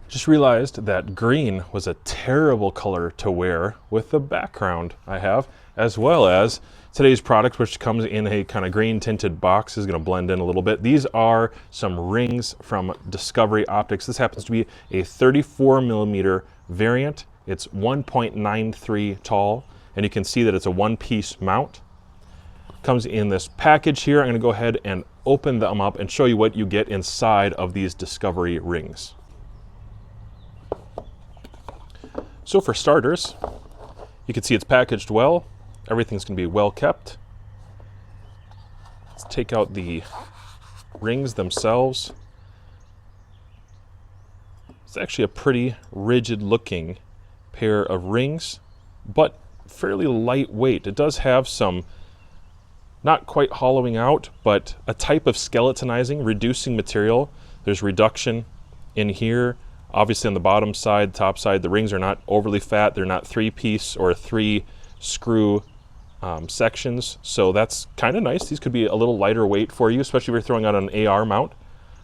Just realized that green was a terrible color to wear with the background I have, as well as today's product, which comes in a kind of green tinted box, is going to blend in a little bit. These are some rings from Discovery Optics. This happens to be a 34 millimeter variant. It's 1.93 tall, and you can see that it's a one-piece mount. Comes in this package here. I'm going to go ahead and open them up and show you what you get inside of these Discovery rings. So for starters, you can see it's packaged well. Everything's going to be well kept. Let's take out the rings themselves. It's actually a pretty rigid looking pair of rings, but fairly lightweight. It does have some not quite hollowing out, but a type of skeletonizing, reducing material. There's reduction in here. Obviously on the bottom side, top side, the rings are not overly fat. They're not 3-piece or 3-screw sections. So that's kind of nice. These could be a little lighter weight for you, especially if you're throwing out an AR mount,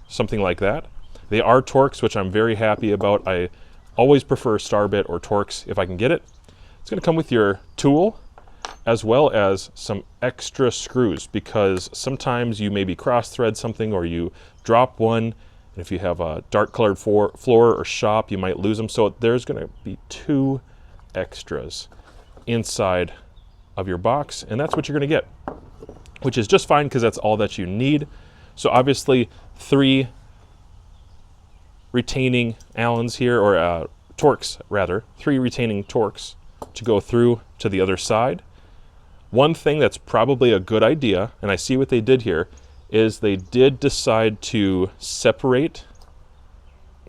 something like that. They are Torx, which I'm very happy about. I always prefer Starbit or Torx if I can get it. It's going to come with your tool as well as some extra screws, because sometimes you maybe cross-thread something or you drop one. And if you have a dark colored floor or shop, you might lose them. So there's going to be 2 extras inside of your box, and that's what you're going to get, which is just fine because that's all that you need. So obviously 3 retaining Allens here, or Torx rather, 3 retaining Torx to go through to the other side. One thing that's probably a good idea, and I see what they did here, is they did decide to separate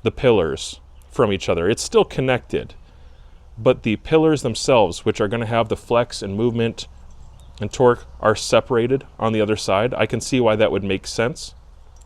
the pillars from each other. It's still connected, but the pillars themselves, which are going to have the flex and movement and torque, are separated on the other side. I can see why that would make sense.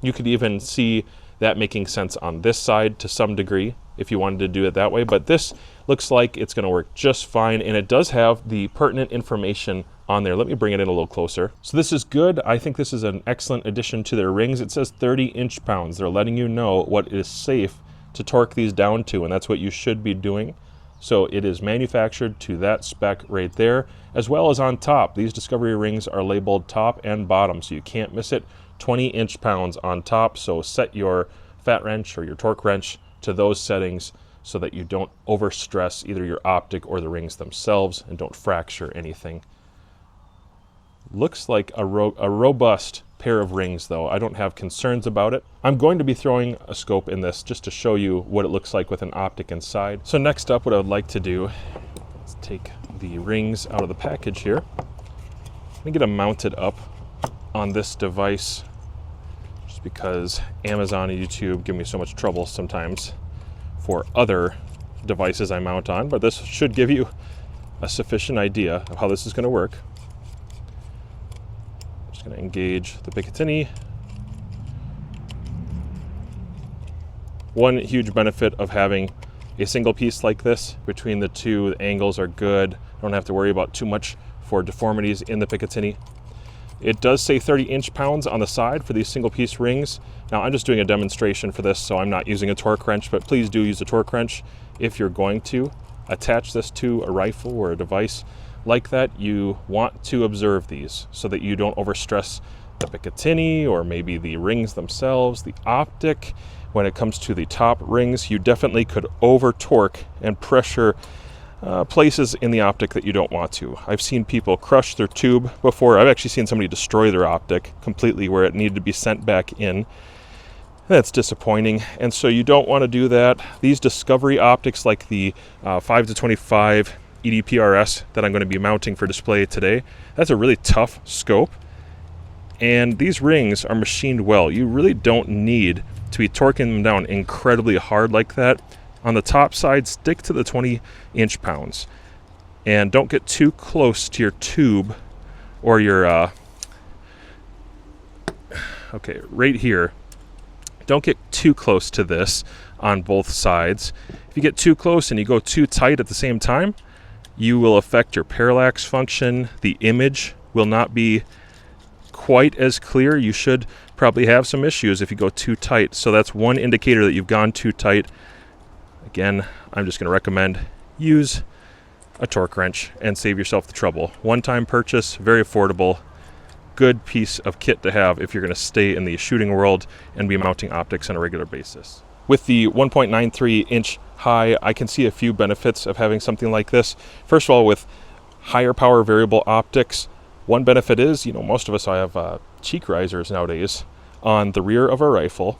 You could even see that making sense on this side to some degree if you wanted to do it that way, but this looks like it's going to work just fine, and it does have the pertinent information on there. Let me bring it in a little closer. So this is good. I think this is an excellent addition to their rings. It says 30 inch-pounds. They're letting you know what is safe to torque these down to, and that's what you should be doing. So it is manufactured to that spec right there, as well as on top. These Discovery rings are labeled top and bottom, so you can't miss it. 20 inch-pounds on top, so set your fat wrench or your torque wrench to those settings so that you don't overstress either your optic or the rings themselves and don't fracture anything. Looks like a robust pair of rings, though. I don't have concerns about it. I'm going to be throwing a scope in this just to show you what it looks like with an optic inside. So next up, what I would like to do is take the rings out of the package here. Let me get them mounted up on this device, just because Amazon and YouTube give me so much trouble sometimes for other devices I mount on, but this should give you a sufficient idea of how this is going to work. Just going to engage the Picatinny. One huge benefit of having a single piece like this, between the two, the angles are good. Don't have to worry about too much for deformities in the Picatinny. It does say 30 inch-pounds on the side for these single piece rings. Now I'm just doing a demonstration for this, so I'm not using a torque wrench, but please do use a torque wrench if you're going to attach this to a rifle or a device like that. You want to observe these so that you don't overstress the Picatinny or maybe the rings themselves. The optic, when it comes to the top rings, you definitely could over torque and pressure places in the optic that you don't want to. I've seen people crush their tube before. I've actually seen somebody destroy their optic completely where it needed to be sent back in. That's disappointing, and so you don't want to do that. These Discovery optics, like the 5-25 EDPRS that I'm going to be mounting for display today, that's a really tough scope, and these rings are machined well. You really don't need to be torquing them down incredibly hard like that. On the top side, stick to the 20 inch-pounds and don't get too close to your tube or your okay, right here. Don't get too close to this on both sides. If you get too close and you go too tight at the same time, you will affect your parallax function. The image will not be quite as clear. You should probably have some issues if you go too tight. So that's one indicator that you've gone too tight. Again, I'm just going to recommend use a torque wrench and save yourself the trouble. One-time purchase, very affordable, good piece of kit to have if you're going to stay in the shooting world and be mounting optics on a regular basis. With the 1.93 inch high, I can see a few benefits of having something like this. First of all, with higher power variable optics, one benefit is, most of us have cheek risers nowadays on the rear of our rifle.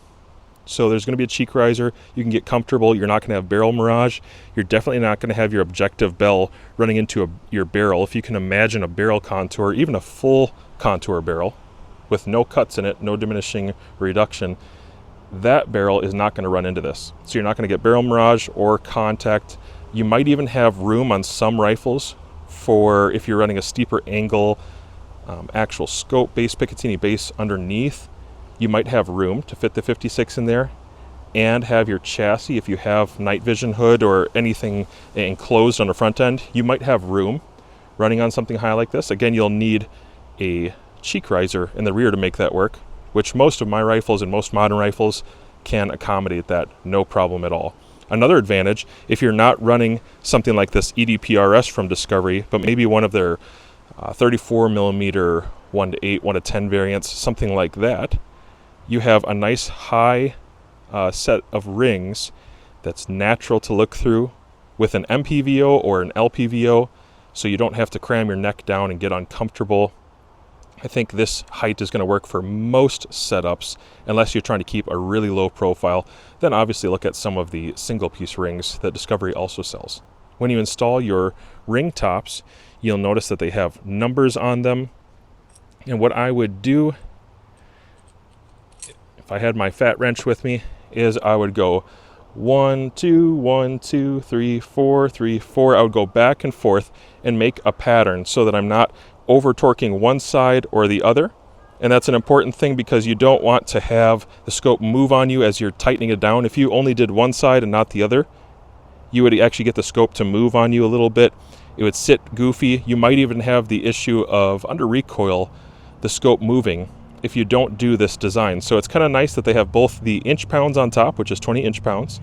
So there's going to be a cheek riser. You can get comfortable. You're not going to have barrel mirage. You're definitely not going to have your objective bell running into your barrel. If you can imagine a barrel contour, even a full contour barrel with no cuts in it, no diminishing reduction, that barrel is not going to run into this. So you're not going to get barrel mirage or contact. You might even have room on some rifles for if you're running a steeper angle, actual scope base, Picatinny base underneath. You might have room to fit the 56 in there and have your chassis, if you have night vision hood or anything enclosed on the front end, you might have room running on something high like this. Again, you'll need a cheek riser in the rear to make that work, which most of my rifles and most modern rifles can accommodate that, no problem at all. Another advantage, if you're not running something like this EDPRS from Discovery, but maybe one of their 34 millimeter 1:8, 1:10 variants, something like that, you have a nice high set of rings that's natural to look through with an MPVO or an LPVO, so you don't have to cram your neck down and get uncomfortable. I think this height is going to work for most setups, unless you're trying to keep a really low profile. Then obviously look at some of the single piece rings that Discovery also sells. When you install your ring tops, you'll notice that they have numbers on them. And what I would do, if I had my fat wrench with me, is I would go 1, 2, 1, 2, 3, 4, 3, 4. I would go back and forth and make a pattern so that I'm not over torquing one side or the other. And that's an important thing because you don't want to have the scope move on you as you're tightening it down. If you only did one side and not the other, you would actually get the scope to move on you a little bit. It would sit goofy. You might even have the issue of, under recoil, the scope moving if you don't do this design. So it's kind of nice that they have both the inch pounds on top, which is 20 inch pounds,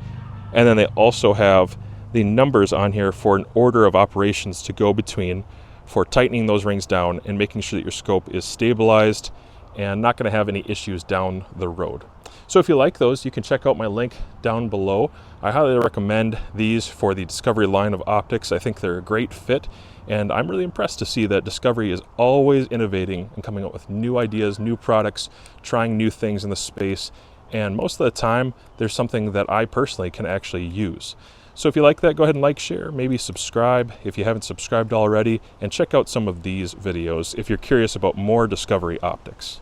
and then they also have the numbers on here for an order of operations to go between for tightening those rings down and making sure that your scope is stabilized and not going to have any issues down the road. So if you like those, you can check out my link down below. I highly recommend these for the Discovery line of optics. I think they're a great fit, and I'm really impressed to see that Discovery is always innovating and coming up with new ideas, new products, trying new things in the space, and most of the time there's something that I personally can actually use. So if you like that, go ahead and like, share, maybe subscribe if you haven't subscribed already, and check out some of these videos if you're curious about more Discovery optics.